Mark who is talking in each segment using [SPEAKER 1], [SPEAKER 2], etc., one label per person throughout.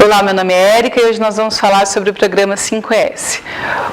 [SPEAKER 1] Olá, meu nome é Érica e hoje nós vamos falar sobre o programa 5S.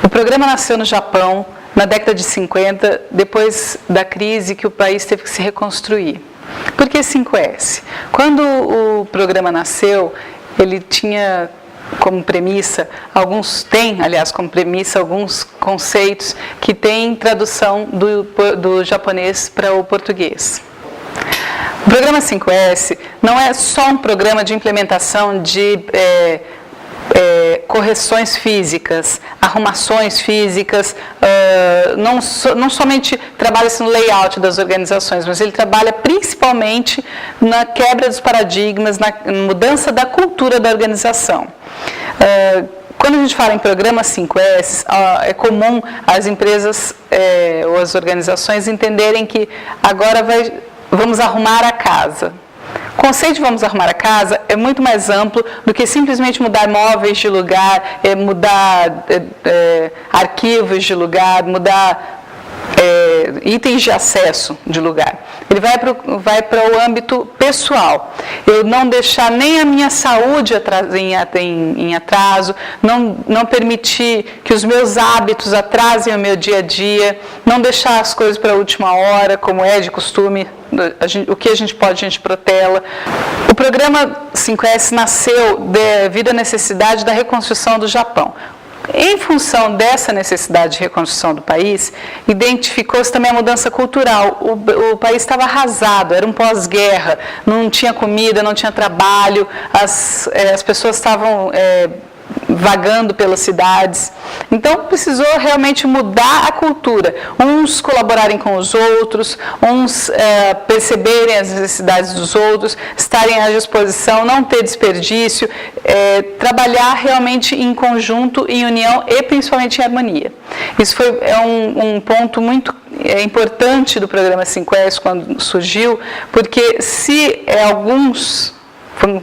[SPEAKER 1] O programa nasceu no Japão na década de 50, depois da crise que o país teve que se reconstruir. Por que 5S? Quando o programa nasceu, ele tinha como premissa, alguns conceitos que têm tradução do japonês para o português. O programa 5S não é só um programa de implementação de correções físicas, arrumações físicas, não somente trabalha no layout das organizações, mas ele trabalha principalmente na quebra dos paradigmas, na mudança da cultura da organização. Quando a gente fala em programa 5S, é comum as empresas ou as organizações entenderem que agora vamos arrumar a casa. O conceito de vamos arrumar a casa é muito mais amplo do que simplesmente mudar móveis de lugar, mudar arquivos de lugar, mudar itens de acesso de lugar. Ele vai para o âmbito pessoal. Eu não deixar nem a minha saúde em atraso, não permitir que os meus hábitos atrasem o meu dia a dia, não deixar as coisas para a última hora, como é de costume. O que a gente pode, a gente protela. O programa 5S nasceu devido à necessidade da reconstrução do Japão. Em função dessa necessidade de reconstrução do país, identificou-se também a mudança cultural. O país estava arrasado, era um pós-guerra, não tinha comida, não tinha trabalho, as pessoas estavam vagando pelas cidades. Então, precisou realmente mudar a cultura. Uns colaborarem com os outros, uns perceberem as necessidades dos outros, estarem à disposição, não ter desperdício, trabalhar realmente em conjunto, em união e principalmente em harmonia. Isso é um ponto muito importante do programa 5S quando surgiu, porque se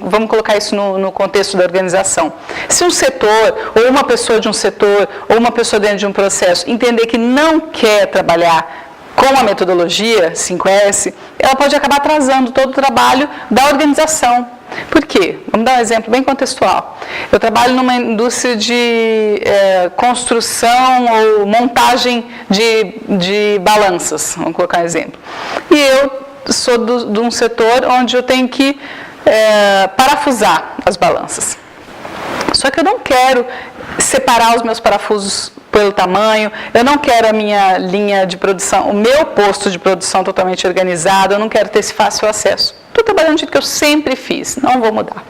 [SPEAKER 1] vamos colocar isso no contexto da organização. Se um setor, ou uma pessoa de um setor, ou uma pessoa dentro de um processo, entender que não quer trabalhar com a metodologia 5S, ela pode acabar atrasando todo o trabalho da organização. Por quê? Vamos dar um exemplo bem contextual. Eu trabalho numa indústria de construção ou montagem de balanças, vamos colocar um exemplo. E eu sou de um setor onde eu tenho que parafusar as balanças. Só que eu não quero separar os meus parafusos pelo tamanho, eu não quero a minha linha de produção, o meu posto de produção totalmente organizado, eu não quero ter esse fácil acesso. Estou trabalhando do jeito que eu sempre fiz, não vou mudar.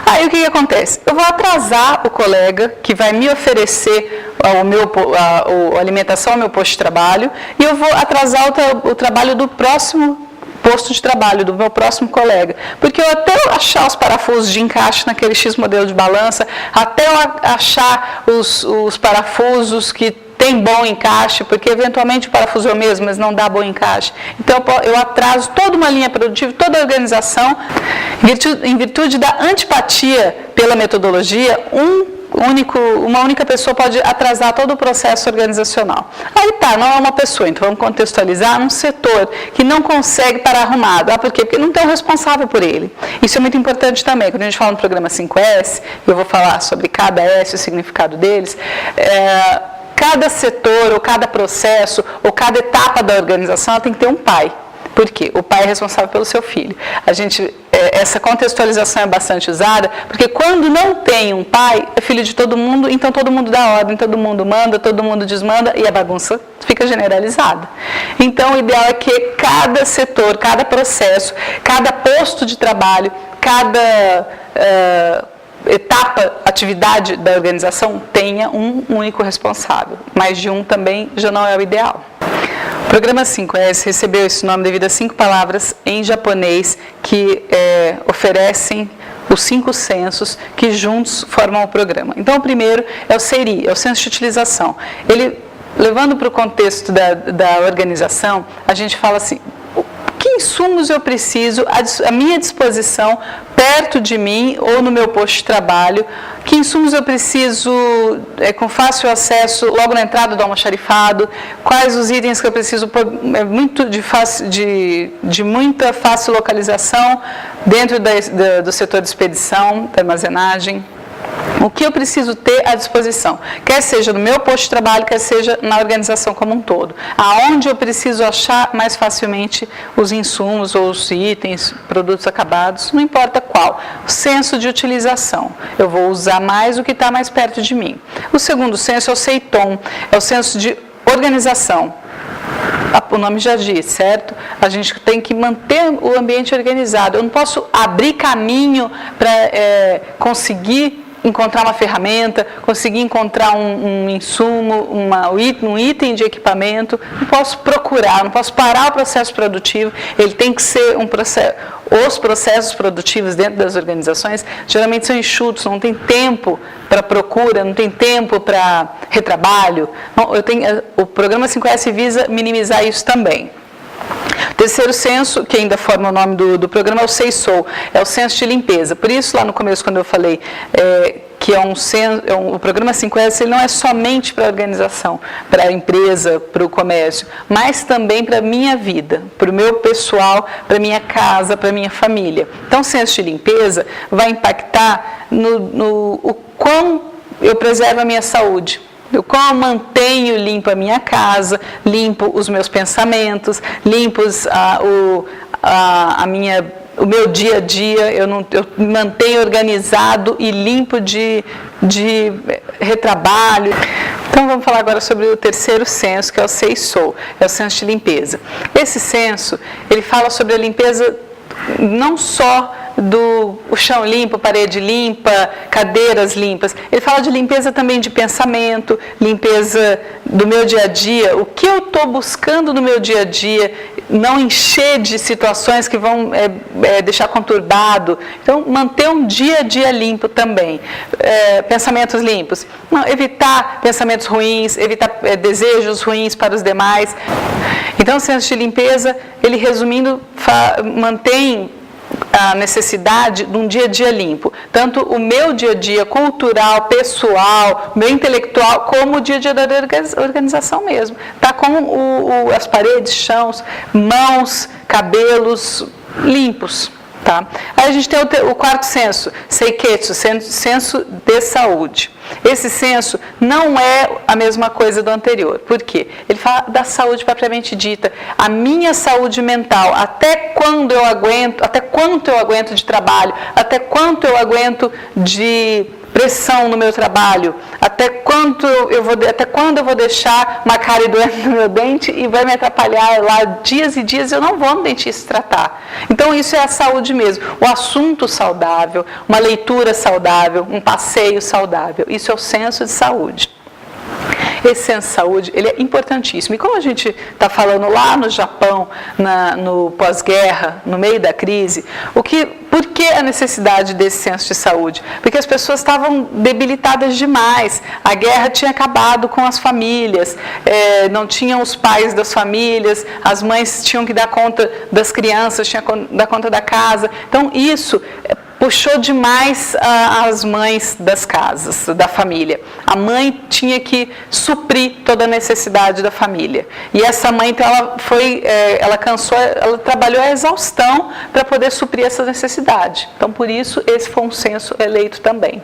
[SPEAKER 1] Aí o que acontece? Eu vou atrasar o colega que vai me oferecer a alimentação ao meu posto de trabalho e eu vou atrasar o trabalho do próximo posto de trabalho, do meu próximo colega. Porque eu até achar os parafusos de encaixe naquele X modelo de balança, até eu achar os parafusos que tem bom encaixe, porque eventualmente o parafuso é o mesmo, mas não dá bom encaixe. Então eu atraso toda uma linha produtiva, toda a organização, em virtude da antipatia pela metodologia, uma única pessoa pode atrasar todo o processo organizacional. Aí não é uma pessoa, então vamos contextualizar um setor que não consegue parar arrumado. Por quê? Porque não tem um responsável por ele. Isso é muito importante também. Quando a gente fala no programa 5S, eu vou falar sobre cada S, o significado deles, cada setor, ou cada processo, ou cada etapa da organização, ela tem que ter um pai. Por quê? O pai é responsável pelo seu filho. Essa contextualização é bastante usada, porque quando não tem um pai, é filho de todo mundo, então todo mundo dá ordem, todo mundo manda, todo mundo desmanda, e a bagunça fica generalizada. Então, o ideal é que cada setor, cada processo, cada posto de trabalho, cada etapa, atividade da organização tenha um único responsável. Mais de um também já não é o ideal. O programa 5S recebeu esse nome devido a 5 palavras em japonês que oferecem os 5 sensos que juntos formam o programa. Então, o primeiro é o seiri, é o senso de utilização. Ele, levando para o contexto da organização, a gente fala assim, o que insumos eu preciso à minha disposição, perto de mim ou no meu posto de trabalho, que insumos eu preciso com fácil acesso logo na entrada do almoxarifado, quais os itens que eu preciso de muita fácil localização dentro do setor de expedição, da armazenagem. O que eu preciso ter à disposição, quer seja no meu posto de trabalho, quer seja na organização como um todo. Aonde eu preciso achar mais facilmente os insumos ou os itens, produtos acabados, não importa qual. Senso de utilização. Eu vou usar mais o que está mais perto de mim. O segundo senso é o SEITOM, é o senso de organização. O nome já diz, certo? A gente tem que manter o ambiente organizado. Eu não posso abrir caminho para conseguir encontrar uma ferramenta, conseguir encontrar um insumo, um item de equipamento. Não posso procurar, não posso parar o processo produtivo. Ele tem que ser um processo. Os processos produtivos dentro das organizações geralmente são enxutos, não tem tempo para procura, não tem tempo para retrabalho. O programa 5S visa minimizar isso também. O terceiro senso, que ainda forma o nome do programa, é o SEISOL, é o senso de limpeza. Por isso, lá no começo, quando eu falei que o programa 5S ele não é somente para a organização, para a empresa, para o comércio, mas também para a minha vida, para o meu pessoal, para a minha casa, para a minha família. Então, o senso de limpeza vai impactar no quão eu preservo a minha saúde. Como eu mantenho limpa a minha casa, limpo os meus pensamentos, limpos o meu dia a dia, eu mantenho organizado e limpo de retrabalho. Então vamos falar agora sobre o terceiro senso, que é o SEISOL, é o senso de limpeza. Esse senso, ele fala sobre a limpeza não só o chão limpo, parede limpa, cadeiras limpas. Ele fala de limpeza também de pensamento, limpeza do meu dia a dia, o que eu estou buscando no meu dia a dia, não encher de situações que vão deixar conturbado. Então, manter um dia a dia limpo também. Pensamentos limpos. Não, evitar pensamentos ruins, evitar desejos ruins para os demais. Então, o senso de limpeza, ele resumindo, mantém a necessidade de um dia a dia limpo, tanto o meu dia a dia cultural, pessoal, meu intelectual, como o dia a dia da organização mesmo. Tá com as paredes, chãos, mãos, cabelos limpos. Tá? Aí a gente tem o quarto senso, Seiketsu, senso de saúde. Esse senso não é a mesma coisa do anterior. Por quê? Ele fala da saúde propriamente dita. A minha saúde mental, até quanto eu aguento de trabalho, até quanto eu aguento de pressão no meu trabalho, até quando eu vou deixar uma cárie doendo no meu dente e vai me atrapalhar lá dias e dias, eu não vou no dentista tratar. Então isso é a saúde mesmo, o assunto saudável, uma leitura saudável, um passeio saudável, isso é o senso de saúde. Esse senso de saúde, ele é importantíssimo. E como a gente está falando lá no Japão, no pós-guerra, no meio da crise, por que a necessidade desse senso de saúde? Porque as pessoas estavam debilitadas demais. A guerra tinha acabado com as famílias, não tinham os pais das famílias, as mães tinham que dar conta das crianças, tinham que dar conta da casa. Então, isso puxou demais as mães das casas, da família. A mãe tinha que suprir toda a necessidade da família. E essa mãe, então, ela trabalhou a exaustão para poder suprir essa necessidade. Então, por isso, esse foi um senso eleito também.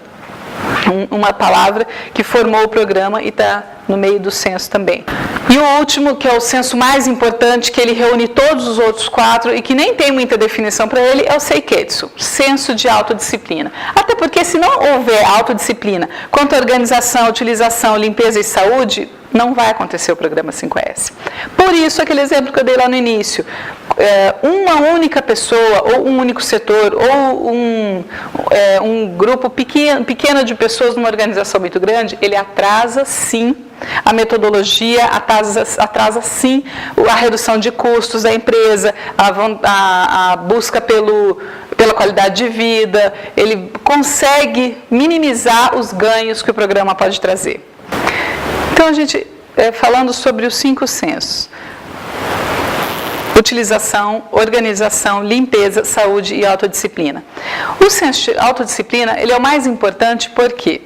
[SPEAKER 1] Uma palavra que formou o programa e está no meio do senso também. E o último, que é o senso mais importante, que ele reúne todos os outros quatro e que nem tem muita definição para ele, é o Seiketsu, senso de autodisciplina. Até porque se não houver autodisciplina quanto à organização, utilização, limpeza e saúde, não vai acontecer o programa 5S. Por isso, aquele exemplo que eu dei lá no início, uma única pessoa, ou um único setor, ou um grupo pequeno de pessoas numa organização muito grande, ele atrasa sim a metodologia, atrasa sim a redução de custos da empresa, a busca pela qualidade de vida, ele consegue minimizar os ganhos que o programa pode trazer. Então, a gente, falando sobre os 5 sensos, utilização, organização, limpeza, saúde e autodisciplina. O senso de autodisciplina, ele é o mais importante porque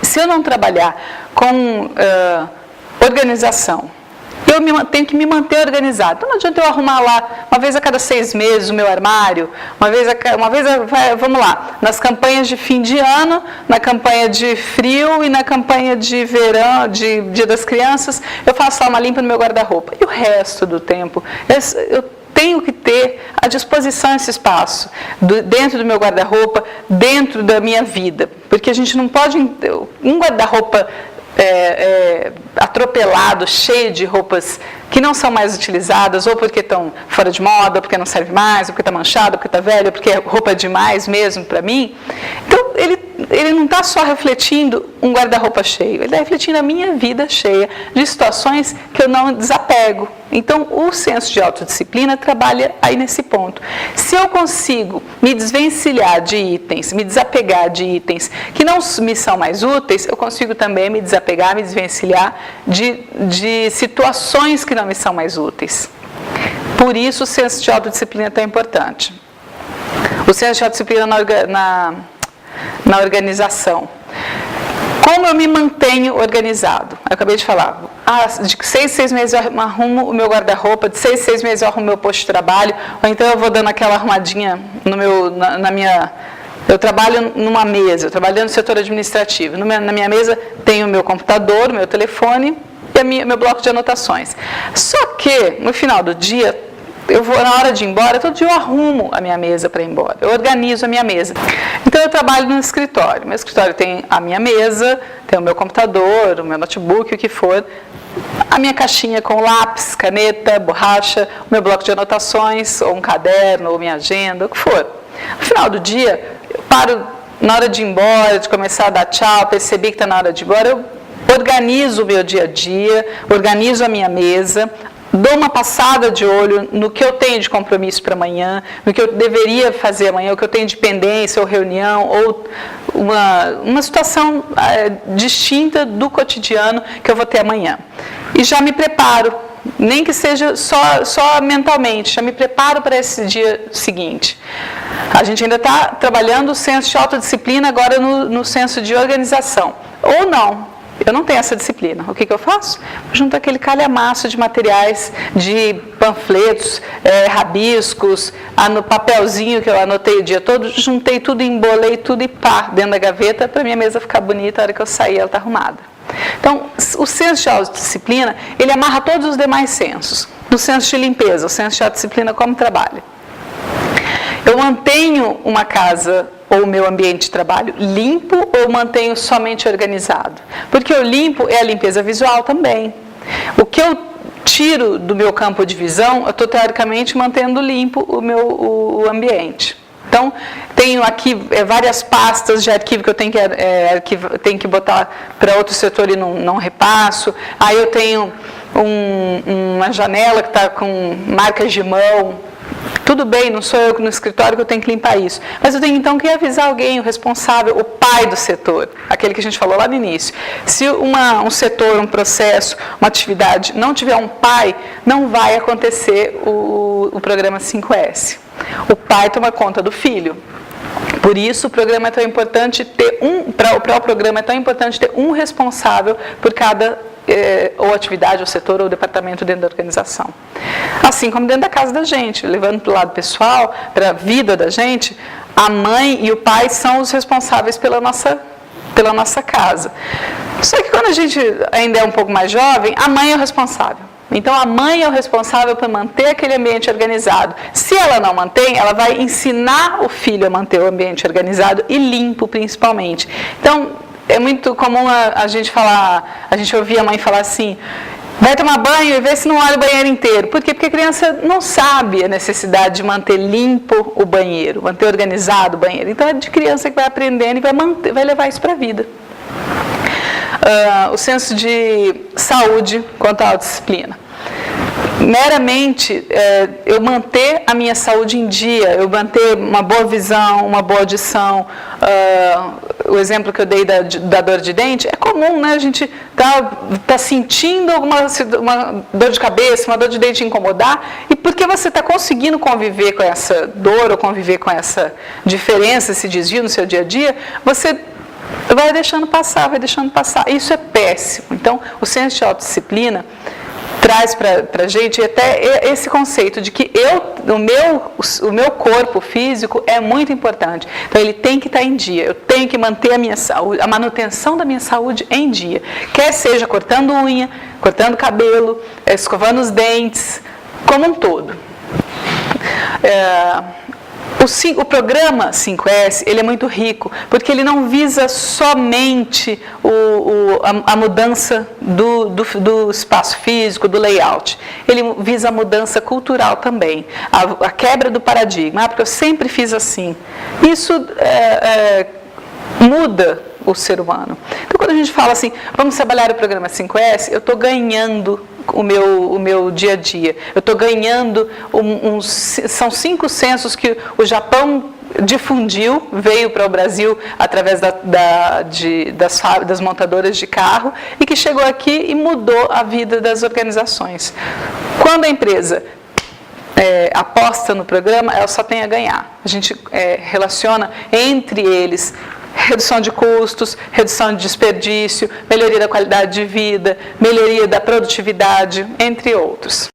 [SPEAKER 1] se eu não trabalhar com organização, eu tenho que me manter organizado. Então não adianta eu arrumar lá uma vez a cada 6 meses o meu armário, vamos lá, nas campanhas de fim de ano, na campanha de frio e na campanha de verão, de Dia das Crianças, eu faço lá uma limpa no meu guarda-roupa. E o resto do tempo, eu tenho que ter à disposição esse espaço, dentro do meu guarda-roupa, dentro da minha vida. Porque a gente não pode, um guarda-roupa atropelado, cheio de roupas que não são mais utilizadas, ou porque estão fora de moda, ou porque não serve mais, ou porque está manchado, ou porque está velho, ou porque é roupa demais mesmo para mim. Então, ele não está só refletindo um guarda-roupa cheio, ele está refletindo a minha vida cheia de situações que eu não desapego. Então, o senso de autodisciplina trabalha aí nesse ponto. Se eu consigo me desvencilhar de itens, me desapegar de itens que não me são mais úteis, eu consigo também me desapegar, me desvencilhar de situações que não me são mais úteis. Por isso, o senso de autodisciplina é tão importante. O senso de autodisciplina na organização. Como eu me mantenho organizado? Eu acabei de falar, de 6 meses eu arrumo o meu guarda-roupa, de 6 meses eu arrumo o meu posto de trabalho, ou então eu vou dando aquela arrumadinha eu trabalho numa mesa, eu trabalho no setor administrativo. Na minha mesa tem o meu computador, o meu telefone e meu bloco de anotações. Só que, no final do dia, na hora de ir embora, todo dia eu arrumo a minha mesa para ir embora. Eu organizo a minha mesa. Então, eu trabalho no escritório. Meu escritório tem a minha mesa, tem o meu computador, o meu notebook, o que for. A minha caixinha com lápis, caneta, borracha, o meu bloco de anotações, ou um caderno, ou minha agenda, o que for. No final do dia, eu paro na hora de ir embora, de começar a dar tchau, percebi que está na hora de ir embora, eu organizo o meu dia a dia, organizo a minha mesa, dou uma passada de olho no que eu tenho de compromisso para amanhã, no que eu deveria fazer amanhã, o que eu tenho de pendência ou reunião, ou uma situação distinta do cotidiano que eu vou ter amanhã. E já me preparo, nem que seja só mentalmente, já me preparo para esse dia seguinte. A gente ainda está trabalhando o senso de autodisciplina agora no senso de organização. Ou não. Eu não tenho essa disciplina. O que eu faço? Eu junto aquele calhamaço de materiais, de panfletos, rabiscos, no papelzinho que eu anotei o dia todo, juntei tudo, embolei tudo e pá, dentro da gaveta, para minha mesa ficar bonita, a hora que eu sair ela está arrumada. Então, o senso de autodisciplina, ele amarra todos os demais sensos. No senso de limpeza, o senso de autodisciplina como trabalho. Eu mantenho uma casa ou o meu ambiente de trabalho limpo ou mantenho somente organizado? Porque o limpo é a limpeza visual também. O que eu tiro do meu campo de visão, eu estou teoricamente mantendo limpo o ambiente. Então, tenho aqui várias pastas de arquivo que eu tenho que botar para outro setor e não repasso. Aí eu tenho uma janela que está com marcas de mão. Tudo bem, não sou eu no escritório que eu tenho que limpar isso. Mas eu tenho então que avisar alguém, o responsável, o pai do setor, aquele que a gente falou lá no início. Se um setor, um processo, uma atividade não tiver um pai, não vai acontecer o programa 5S. O pai toma conta do filho. Por isso, o programa é tão importante ter para o programa é tão importante ter um responsável por cada ou atividade, ou setor, ou departamento dentro da organização. Assim como dentro da casa da gente, levando para o lado pessoal, para a vida da gente, a mãe e o pai são os responsáveis pela nossa casa. Só que quando a gente ainda é um pouco mais jovem, a mãe é o responsável. Então, a mãe é o responsável por manter aquele ambiente organizado. Se ela não mantém, ela vai ensinar o filho a manter o ambiente organizado e limpo, principalmente. Então, é muito comum a gente ouvir a mãe falar assim, vai tomar banho e vê se não olha o banheiro inteiro. Por quê? Porque a criança não sabe a necessidade de manter limpo o banheiro, manter organizado o banheiro. Então, é de criança que vai aprendendo e vai levar isso para a vida. O senso de saúde quanto à autodisciplina. meramente eu manter a minha saúde em dia, eu manter uma boa visão, uma boa audição. O exemplo que eu dei da dor de dente, é comum, né? A gente tá sentindo uma dor de cabeça, uma dor de dente incomodar, e porque você está conseguindo conviver com essa dor ou conviver com essa diferença, esse desvio no seu dia a dia, você vai deixando passar, vai deixando passar. Isso é péssimo. Então, o senso de autodisciplina traz para a gente até esse conceito de que o meu corpo físico é muito importante. Então, ele tem que estar em dia. Eu tenho que manter a minha saúde, a manutenção da minha saúde em dia. Quer seja cortando unha, cortando cabelo, escovando os como um todo. O programa 5S, ele é muito rico, porque ele não visa somente a mudança do espaço físico, do layout. Ele visa a mudança cultural também, a quebra do paradigma, porque eu sempre fiz assim. Isso muda o ser humano. Então, quando a gente fala assim, vamos trabalhar o programa 5S, eu estou ganhando o meu dia a dia. Eu estou ganhando, são 5 censos que o Japão difundiu, veio para o Brasil através das montadoras de carro, e que chegou aqui e mudou a vida das organizações. Quando a empresa aposta no programa, ela só tem a ganhar. A gente relaciona entre eles redução de custos, redução de desperdício, melhoria da qualidade de vida, melhoria da produtividade, entre outros.